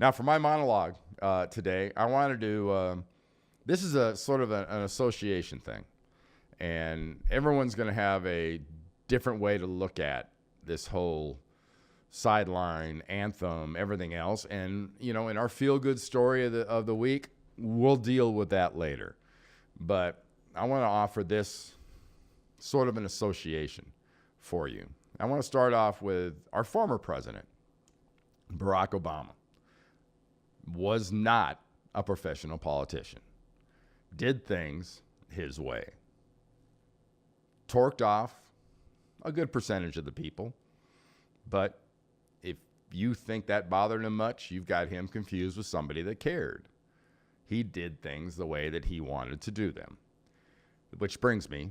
Now, for my monologue today, I wanted to, this is a sort of an association thing. And everyone's going to have a different way to look at this whole sideline, anthem, everything else. And, you know, in our feel-good story of the week, we'll deal with that later. But I want to offer this sort of an association for you. I want to start off with our former president, Barack Obama. Was not a professional politician. Did things his way. Torqued off a good percentage of the people. But if you think that bothered him much, you've got him confused with somebody that cared. He did things the way that he wanted to do them. Which brings me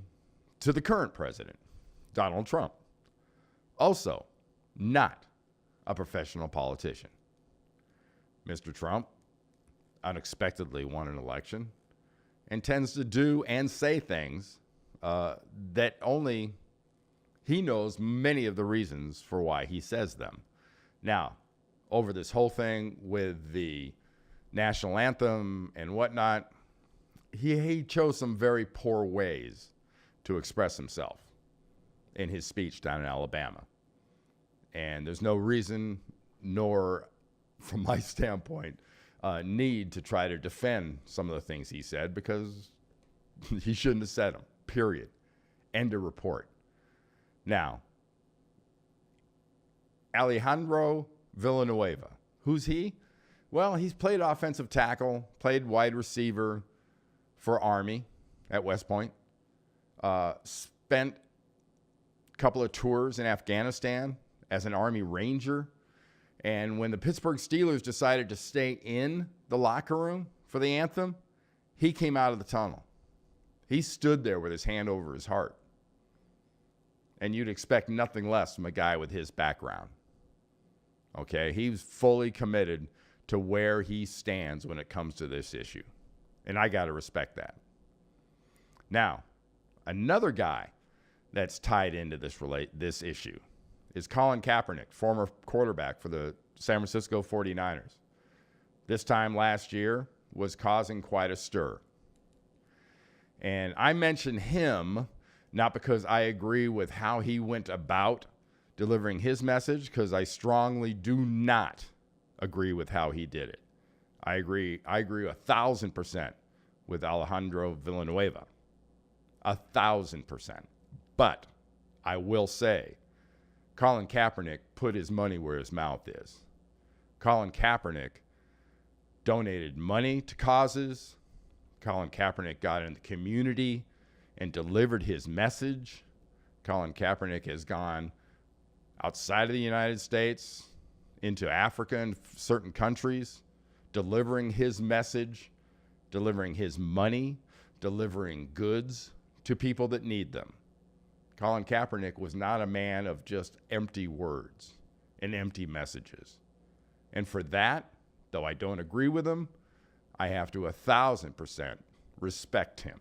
to the current president, Donald Trump. Also, not a professional politician. Mr. Trump unexpectedly won an election and tends to do and say things that only he knows many of the reasons for why he says them. Now, over this whole thing with the National Anthem and whatnot, he chose some very poor ways to express himself in his speech down in Alabama. And there's no reason, nor from my standpoint, need to try to defend some of the things he said because he shouldn't have said them, period. End of report. Now, Alejandro Villanueva. Who's he? Well, he's played offensive tackle, played wide receiver for Army at West Point, spent a couple of tours in Afghanistan as an Army Ranger. And when the Pittsburgh Steelers decided to stay in the locker room for the anthem, he came out of the tunnel. He stood there with his hand over his heart. And you'd expect nothing less from a guy with his background. Okay, he's fully committed to where he stands when it comes to this issue. And I got to respect that. Now, another guy that's tied into this issue is Colin Kaepernick, former quarterback for the San Francisco 49ers. This time last year was causing quite a stir. And I mention him not because I agree with how he went about delivering his message, because I strongly do not agree with how he did it. I agree 1,000% with Alejandro Villanueva. 1,000%. But I will say, Colin Kaepernick put his money where his mouth is. Colin Kaepernick donated money to causes. Colin Kaepernick got in the community and delivered his message. Colin Kaepernick has gone outside of the United States into Africa and certain countries, delivering his message, delivering his money, delivering goods to people that need them. Colin Kaepernick was not a man of just empty words and empty messages. And for that, though I don't agree with him, I have to 1,000% respect him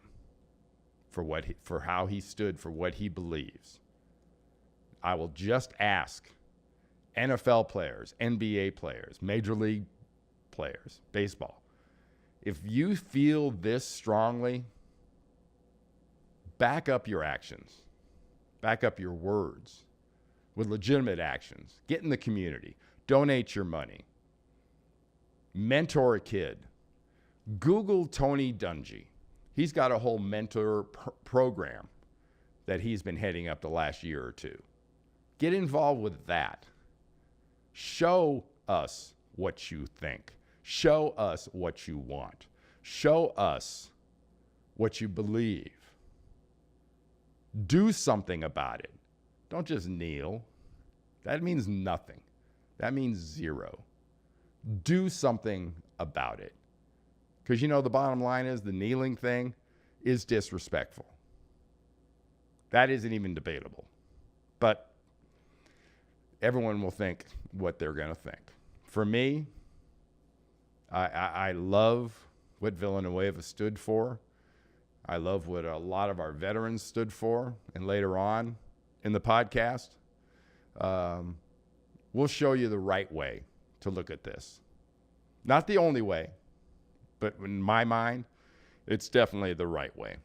for how he stood for what he believes. I will just ask NFL players, NBA players, Major League players, baseball, if you feel this strongly, back up your actions. Back up your words with legitimate actions. Get in the community. Donate your money. Mentor a kid. Google Tony Dungy. He's got a whole mentor program that he's been heading up the last year or two. Get involved with that. Show us what you think. Show us what you want. Show us what you believe. Do something about it. Don't just kneel. That means nothing. That means zero. Do something about it. Because, you know, the bottom line is the kneeling thing is disrespectful. That isn't even debatable. But everyone will think what they're going to think. For me, I love what Villanueva stood for. I love what a lot of our veterans stood for. And later on in the podcast, we'll show you the right way to look at this. Not the only way, but in my mind, it's definitely the right way.